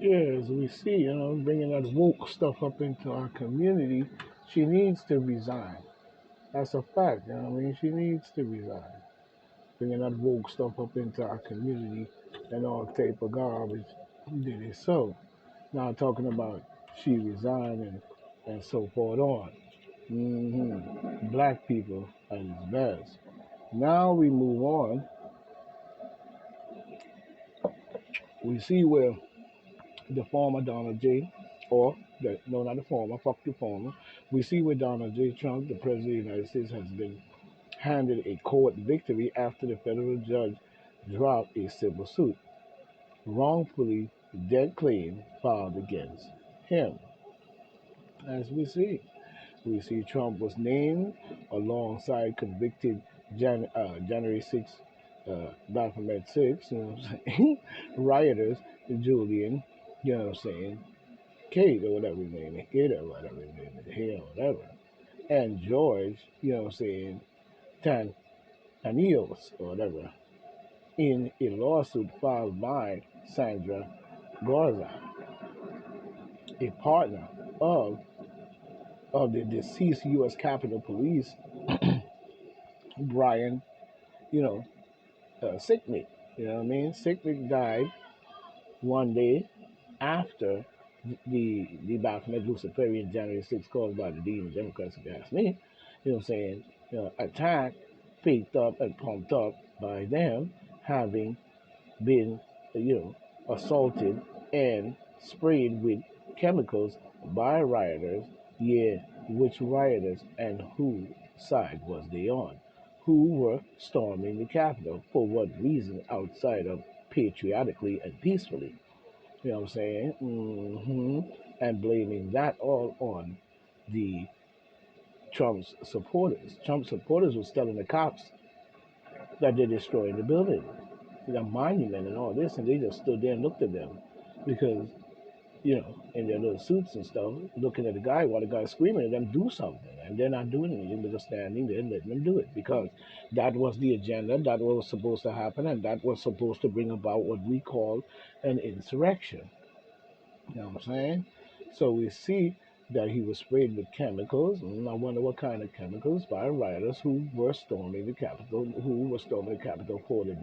Yeah, as we see, bringing that woke stuff up into our community, she needs to resign. That's a fact. She needs to resign. Bringing that woke stuff up into our community and all type of garbage. Did it so? Now talking about she resigned and so forth on. Black people at its best. Now we move on. We see where the former Donald J. or no, not the former, fuck the former. We see where Donald J. Trump, the President of the United States, has been handed a court victory after the federal judge dropped a civil suit, wrongfully dead claim filed against him. As we see Trump was named alongside convicted January 6th, Baphomet 6, rioters, Julian, Kate or whatever his name is, Kate or whatever his name is, here or whatever, and George, Tan Tanios or whatever, in a lawsuit filed by Sandra Garza, a partner of of the deceased U.S. Capitol Police Brian, you know, Sicknick. You know what I mean? Sicknick died one day after the Baphomet Luciferian January 6th caused by the Demon Democrats, if you ask me. You know what I'm saying? Attack, faked up and pumped up by them having been, assaulted and sprayed with chemicals by rioters. Yeah, which rioters and who side was they on? Who were storming the Capitol for what reason outside of patriotically and peacefully? You know what I'm saying? And blaming that all on the Trump's supporters. Trump supporters was telling the cops that they're destroying the building, the monument and all this, and they just stood there and looked at them because, in their little suits and stuff, looking at the guy while the guy's screaming at them, do something. And they're not doing anything, they're just standing there and letting them do it because that was the agenda, that was supposed to happen, and that was supposed to bring about what we call an insurrection. You know what I'm saying? So we see that he was sprayed with chemicals, and I wonder what kind of chemicals by rioters who were storming the Capitol for the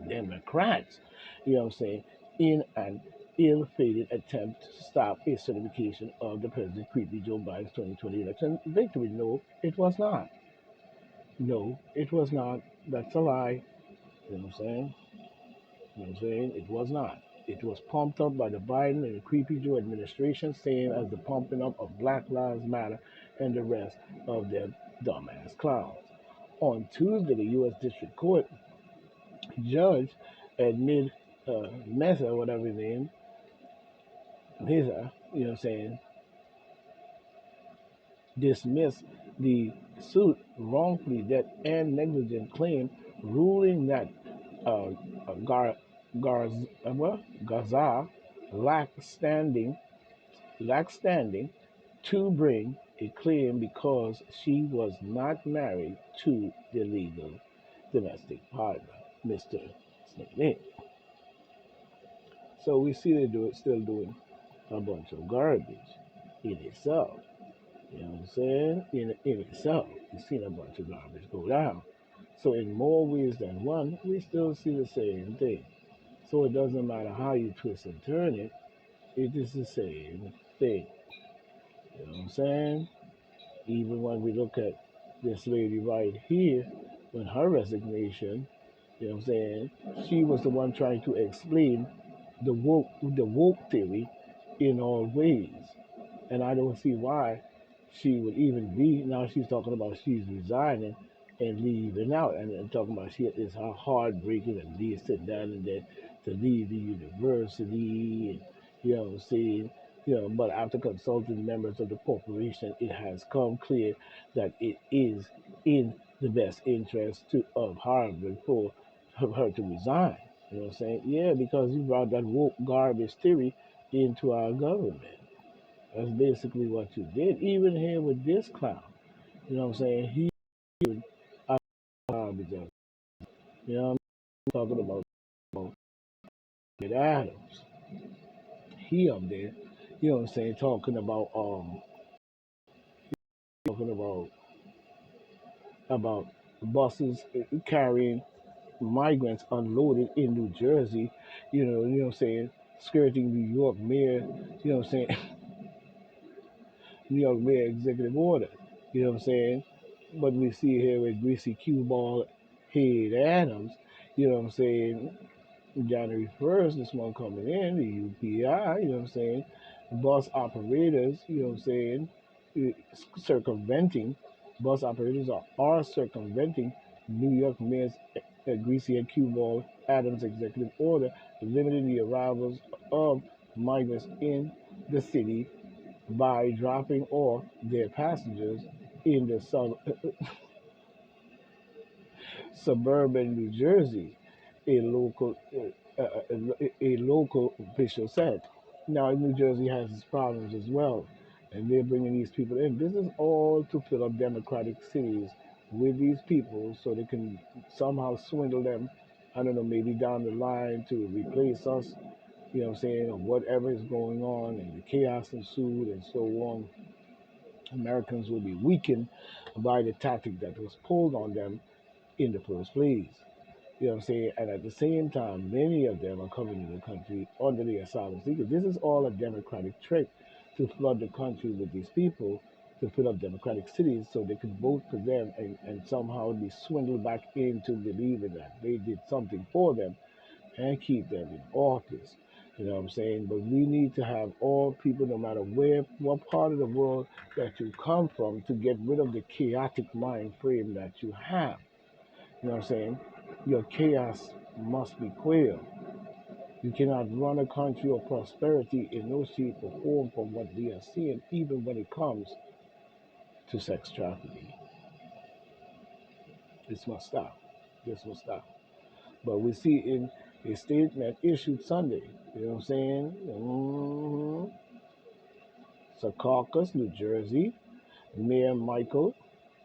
Democrats. You know what I'm saying? In an ill-fated attempt to stop a certification of the President Creepy Joe Biden's 2020 election victory. No, it was not. No, it was not. That's a lie. You know what I'm saying? You know what I'm saying? It was not. It was pumped up by the Biden and the Creepy Joe administration, same as the pumping up of Black Lives Matter and the rest of their dumbass clowns. On Tuesday, the U.S. District Court judge Edmund Mesa, whatever his name, Mesa, you know what I'm saying, dismissed the suit wrongfully dead and negligent claim, ruling that uh, Gar, Gar, Gaza lacked standing, lacked standing to bring a claim because she was not married to the legal domestic partner, Mr. Snake. So we see they still doing a bunch of garbage in itself. You know what I'm saying? In itself, you've seen a bunch of garbage go down. So in more ways than one, we still see the same thing. So it doesn't matter how you twist and turn it, it is the same thing. You know what I'm saying? Even when we look at this lady right here, when her resignation, you know what I'm saying, she was the one trying to explain the woke theory in all ways. And I don't see why she would even be now she's talking about she's resigning and leaving out and talking about she is her heartbreaking and this and that and that to leave the university and you know what I'm saying. But after consulting members of the corporation, it has come clear that it is in the best interest of Harvard for her to resign. You know what I'm saying? Yeah, because you brought that woke garbage theory into our government. That's basically what you did. Even here with this clown, you know what I'm saying? He would garbage up. You know what I'm talking about? With Adams. he up there, you know what I'm saying, talking about buses carrying migrants unloaded in New Jersey, you know what I'm saying, skirting New York mayor, you know what I'm saying, New York mayor executive order, you know what I'm saying? But we see here with Greasy Q Ball Head Adams, you know what I'm saying, January 1st, this one coming in, the UPI, you know what I'm saying, bus operators, you know what I'm saying, circumventing, bus operators are circumventing New York Mayor's Greasy and Q Ball Adams executive order limiting the arrivals of migrants in the city by dropping off their passengers in the suburban New Jersey, a local official said. Now, New Jersey has its problems as well, and they're bringing these people in. This is all to fill up Democratic cities with these people so they can somehow swindle them. I don't know, maybe down the line to replace us, you know what I'm saying, or whatever is going on, and the chaos ensued and so on. Americans will be weakened by the tactic that was pulled on them in the first place. You know what I'm saying? And at the same time, many of them are coming to the country under the asylum seekers. This is all a Democratic trick to flood the country with these people to fill up Democratic cities so they could vote for them and somehow be swindled back into believing that they did something for them and keep them in office. You know what I'm saying? But we need to have all people, no matter what part of the world that you come from, to get rid of the chaotic mind frame that you have. You know what I'm saying? Your chaos must be quelled. You cannot run a country of prosperity in no shape or form from what we are seeing, even when it comes to sex trafficking. This must stop. This must stop. But we see in a statement issued Sunday, you know what I'm saying? Secaucus, New Jersey, Mayor Michael,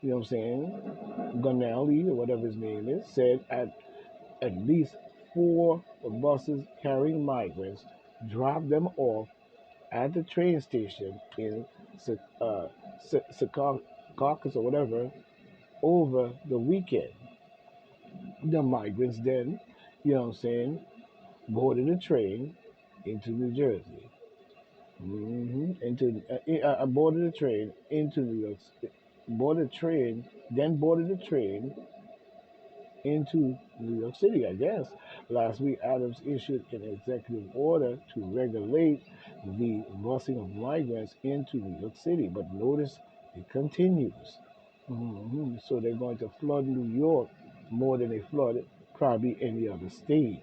you know what I'm saying, Gonelli, or whatever his name is, said at least four buses carrying migrants dropped them off at the train station in Secaucus or whatever over the weekend. The migrants then, you know what I'm saying, boarded a train into New Jersey. Into boarded a train into New York. Boarded a train, then boarded a train into New York City, I guess. Last week, Adams issued an executive order to regulate the busing of migrants into New York City. But notice it continues. So they're going to flood New York more than they flooded probably any other state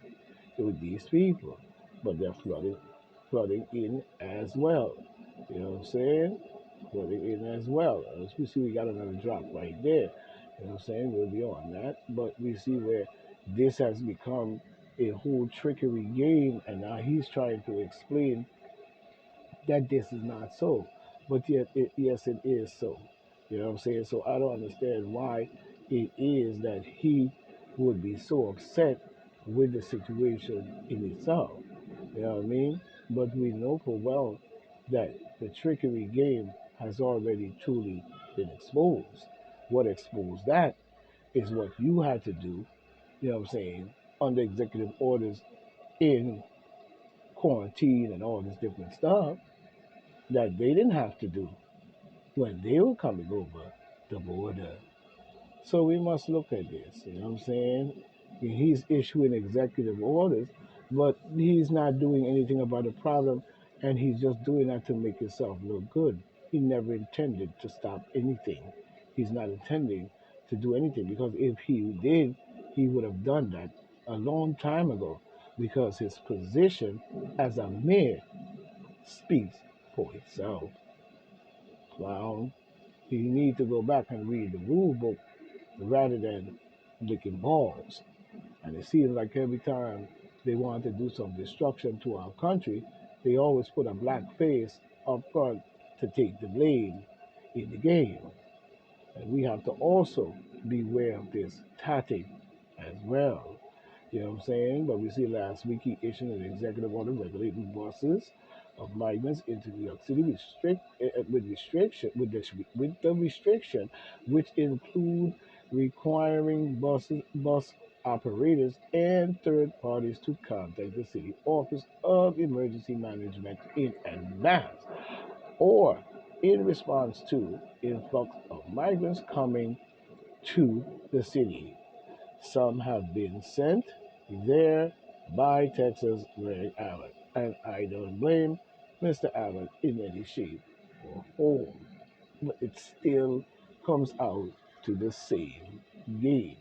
with these people. But they're flooding in as well. You know what I'm saying? Flooding in as well. As we see, we got another drop right there. You know what I'm saying? We'll be on that. But we see where this has become a whole trickery game, and now he's trying to explain that this is not so. But yet, yes, it is so. You know what I'm saying? So I don't understand why it is that he would be so upset with the situation in itself. You know what I mean? But we know for well that the trickery game has already truly been exposed. What exposed that is what you had to do, you know what I'm saying, under executive orders in quarantine and all this different stuff that they didn't have to do when they were coming over the border. So we must look at this, you know what I'm saying? He's issuing executive orders, but he's not doing anything about the problem, and he's just doing that to make himself look good. He never intended to stop anything. He's not intending to do anything because if he did, he would have done that a long time ago because his position as a mayor speaks for itself. Clown. You need to go back and read the rule book rather than licking balls. And it seems like every time they want to do some destruction to our country, they always put a black face up front to take the blame in the game. And we have to also beware of this tactic as well. You know what I'm saying? But we see last week he issued an executive order regulating buses of migrants into New York City with the restriction, which include requiring bus operators and third parties to contact the city office of emergency management in advance or in response to influx of migrants coming to the city. Some have been sent there by Texas Greg Abbott, and I don't blame Mr. Abbott in any shape or form, but it still comes out to the same game.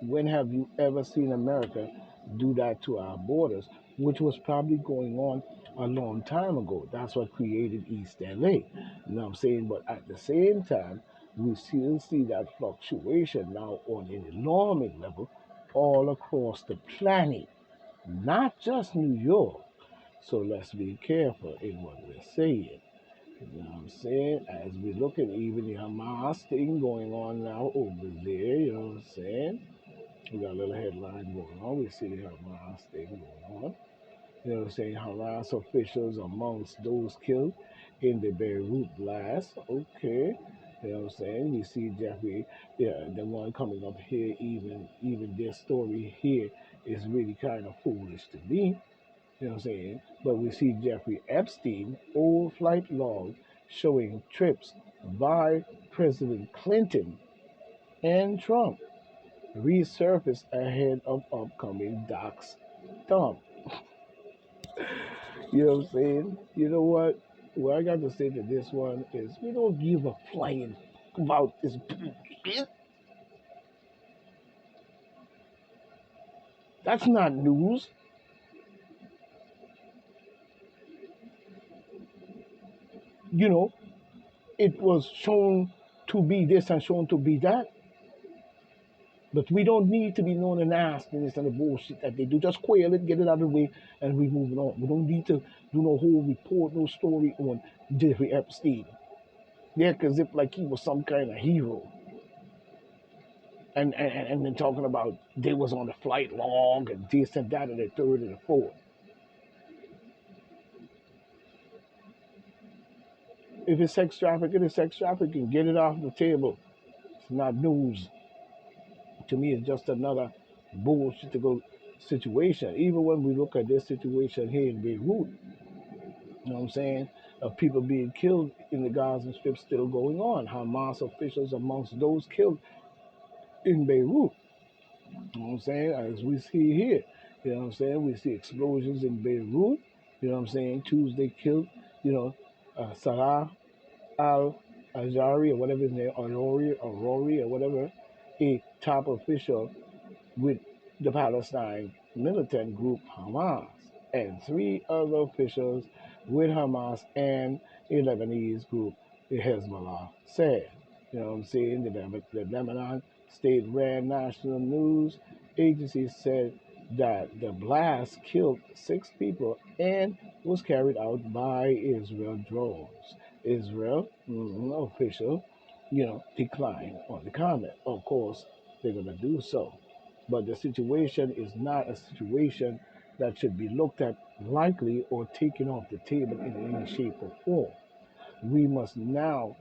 When have you ever seen America do that to our borders, which was probably going on a long time ago? That's what created East LA. You know what I'm saying? But at the same time, we still see that fluctuation now on an alarming level all across the planet, not just New York. So let's be careful in what we're saying. You know what I'm saying? As we look at even the Hamas thing going on now over there, you know what I'm saying? We got a little headline going on. We see the Hamas thing going on. You know what I'm saying? Hamas officials amongst those killed in the Beirut blast. Okay. You know what I'm saying? We see Jeffrey, yeah, the one coming up here, even this story here is really kind of foolish to me. You know what I'm saying? But we see Jeffrey Epstein, old flight log showing trips by President Clinton and Trump resurface ahead of upcoming Doc's dump. You know what I'm saying? You know what? What I got to say to this one is we don't give a flying about this. That's not news. You know, it was shown to be this and shown to be that. But we don't need to be known and asked and this and the bullshit that they do. Just quail it, get it out of the way, and we moving on. We don't need to do no whole report, no story on Jeffrey Epstein. They act as if like he was some kind of hero. And then talking about they was on the flight log and this and that and the third and the fourth. If it's sex trafficking, it's sex trafficking. Get it off the table. It's not news. To me, it's just another bullshit to go situation. Even when we look at this situation here in Beirut, you know what I'm saying? Of people being killed in the Gaza Strip still going on. Hamas officials amongst those killed in Beirut. You know what I'm saying? As we see here, you know what I'm saying? We see explosions in Beirut. You know what I'm saying? Tuesday killed, you know, Salah al Ajari or whatever his name, Aurori or whatever, a top official with the Palestine militant group Hamas, and three other officials with Hamas and a Lebanese group, the Hezbollah, said. You know what I'm saying? The Lebanon state ran national news agency said that the blast killed 6 people and was carried out by Israel drones. Israel official, you know, declined on the comment. Of course, they're going to do so. But the situation is not a situation that should be looked at lightly or taken off the table in any shape or form. We must now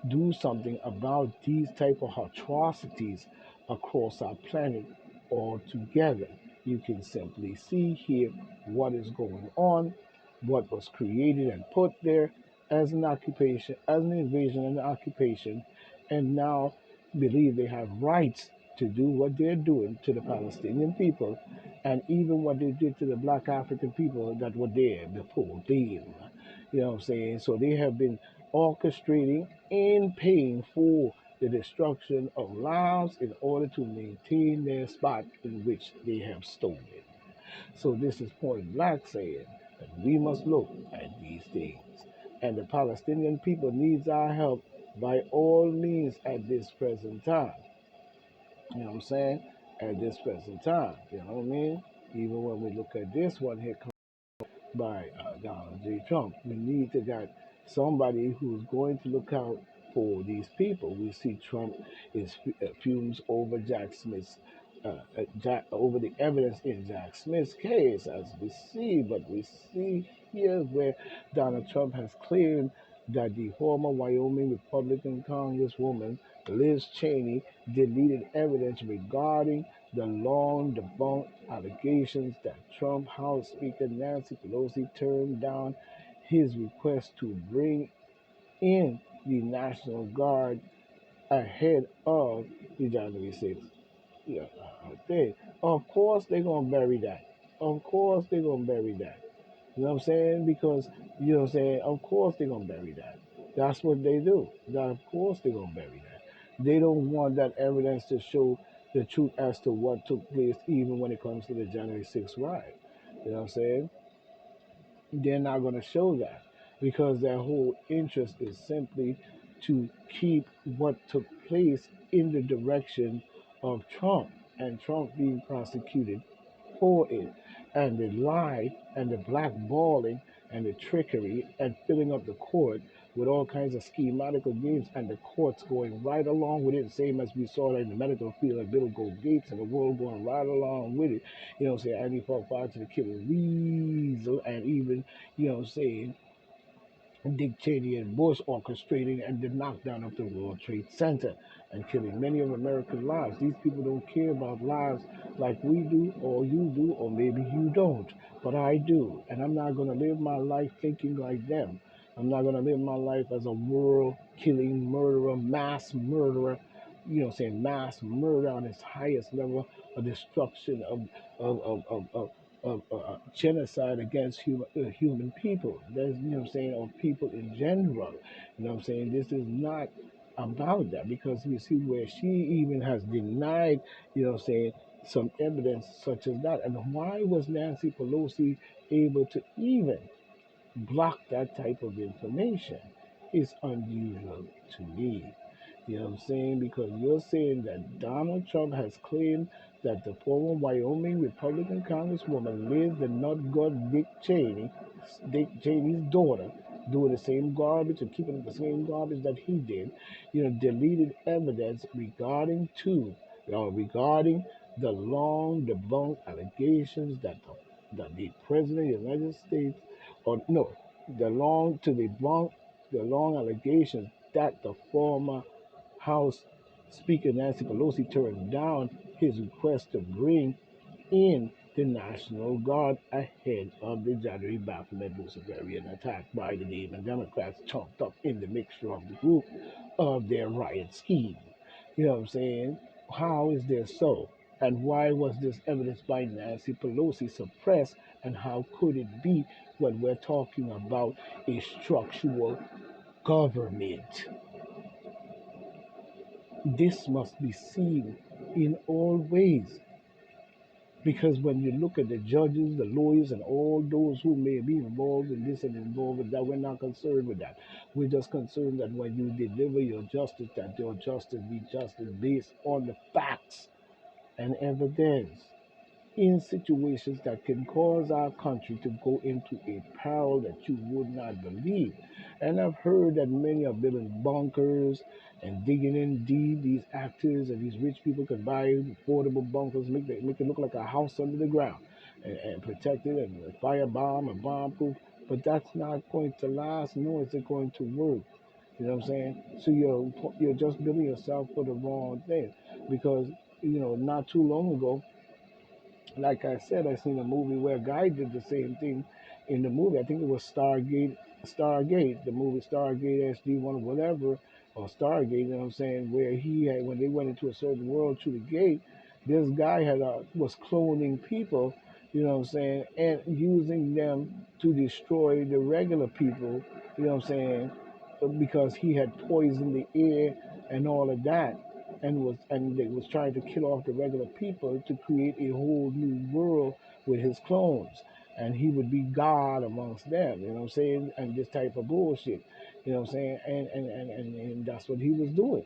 do something about these type of atrocities across our planet altogether. You can simply see here what is going on, what was created and put there as an occupation, as an invasion and occupation, and now believe they have rights to do what they're doing to the Palestinian people and even what they did to the black African people that were there before them. You know what I'm saying? So they have been orchestrating and paying for the destruction of lives in order to maintain their spot in which they have stolen. So this is point blank saying that we must look at these things. And the Palestinian people needs our help by all means at this present time. You know what I'm saying? At this present time. You know what I mean? Even when we look at this one here by Donald J. Trump. We need to get somebody who's going to look out for these people. We see Trump is fumes over Jack Smith's over the evidence in Jack Smith's case, as we see. But we see here where Donald Trump has claimed that the former Wyoming Republican Congresswoman Liz Cheney deleted evidence regarding the long debunked allegations that Trump House Speaker Nancy Pelosi turned down his request to bring in the National Guard ahead of the January 6th, yeah, thing. Of course they're gonna bury that. Of course they're gonna bury that. You know what I'm saying? Because you know what I'm saying. Of course they're gonna bury that. That's what they do. That of course they're gonna bury that. They don't want that evidence to show the truth as to what took place, even when it comes to the January 6th riot. You know what I'm saying? They're not going to show that because their whole interest is simply to keep what took place in the direction of Trump and Trump being prosecuted for it. And the lie and the blackballing and the trickery and filling up the court with all kinds of schematical games and the courts going right along with it, same as we saw in the medical field of Bill Gates and the world going right along with it. You know what I'm saying? And he fought fire to the killer weasel and even, you know what I'm saying, Dick Cheney and Bush orchestrating and the knockdown of the World Trade Center and killing many of American lives. These people don't care about lives like we do, or you do, or maybe you don't. But I do. And I'm not going to live my life thinking like them. I'm not going to live my life as a world killing murderer, mass murderer, you know, saying mass murder on its highest level of destruction of genocide against human people. There's, you know what I'm saying, or people in general. You know what I'm saying? This is not about that because you see where she even has denied, you know what I'm saying, some evidence such as that. And why was Nancy Pelosi able to even block that type of information? Is unusual to me. You know what I'm saying? Because you're saying that Donald Trump has claimed that the former Wyoming Republican Congresswoman Liz the Nut God Dick Cheney's daughter, doing the same garbage and keeping up the same garbage that he did, you know, deleted evidence regarding the long debunked allegations that the President of the United States, or no, the long allegations that the former House Speaker Nancy Pelosi turned down his request to bring in the National Guard ahead of the January Baphomet Luciferian attack by the Demon Democrats chomped up in the mixture of the group of their riot scheme. You know what I'm saying? How is this so? And why was this evidence by Nancy Pelosi suppressed? And how could it be when we're talking about a structural government? This must be seen in all ways. Because when you look at the judges, the lawyers, and all those who may be involved in this and involved with that, we're not concerned with that. We're just concerned that when you deliver your justice, that your justice be justice based on the facts and evidence in situations that can cause our country to go into a peril that you would not believe. And I've heard that many are building bunkers and digging in deep. These actors and these rich people can buy affordable bunkers, make it look like a house under the ground and protect it and firebomb and bomb proof. But that's not going to last, nor is it going to work. You know what I'm saying? So you're just building yourself for the wrong thing because you know not too long ago, like I said, I seen a movie where a guy did the same thing in the movie. I think it was Stargate, the movie Stargate SD1, whatever, or Stargate. You know what I'm saying? Where he had, when they went into a certain world through the gate, this guy had was cloning people. You know what I'm saying, and using them to destroy the regular people. You know what I'm saying, because he had poisoned the air and all of that and they was trying to kill off the regular people to create a whole new world with his clones and he would be God amongst them, you know what I'm saying, and this type of bullshit, you know what I'm saying, and that's what he was doing.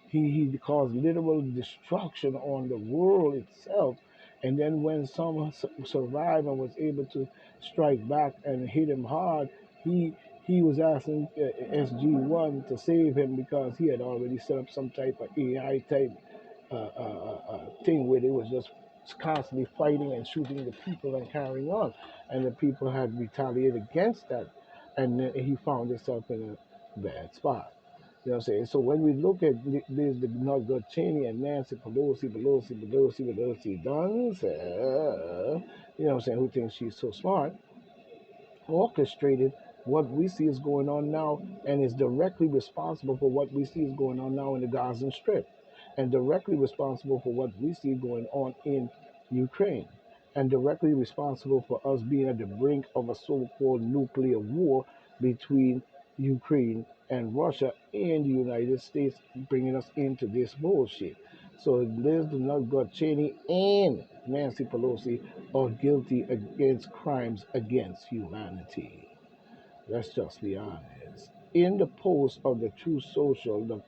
He caused literal destruction on the world itself, and then when some survived and was able to strike back and hit him hard, he he was asking SG1 to save him because he had already set up some type of AI type thing where they was just constantly fighting and shooting the people and carrying on, and the people had retaliated against that, and then he found himself in a bad spot. You know what I'm saying? So when we look at this, the Nugget Cheney and Nancy Pelosi, Duns, you know what I'm saying, who thinks she's so smart, orchestrated what we see is going on now and is directly responsible for what we see is going on now in the Gaza Strip and directly responsible for what we see going on in Ukraine and directly responsible for us being at the brink of a so-called nuclear war between Ukraine and Russia and the United States, bringing us into this bullshit. So Liz the Nut God Cheney and Nancy Pelosi are guilty against crimes against humanity. Let's just be honest. In the post of the True Social,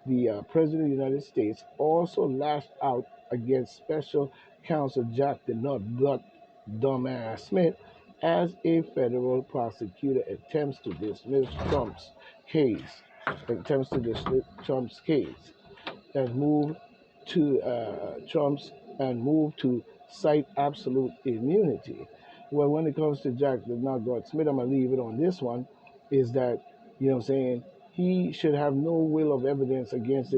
the President of the United States also lashed out against Special Counsel Jack the Nut Gut Dumbass Smith as a federal prosecutor case, attempts to dismiss Trump's case and move to Trump's and move to cite absolute immunity. Well, when it comes to Jack the Not God Smith, I'm gonna leave it on this one. Is that you know what I'm saying? He should have no will of evidence against the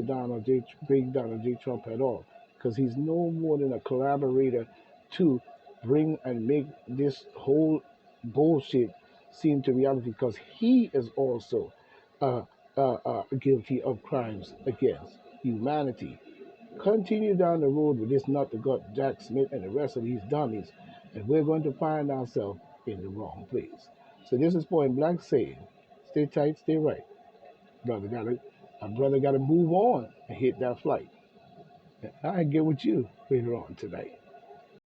big Donald J. Trump at all, because he's no more than a collaborator to bring and make this whole bullshit seem to reality. Because he is also uh, guilty of crimes against humanity. Continue down the road with this nut that got Jack Smith and the rest of these dummies, and we're going to find ourselves in the wrong place. So this is Point Blank saying, stay tight, stay right. Brother gotta move on and hit that flight. I get with you later on tonight.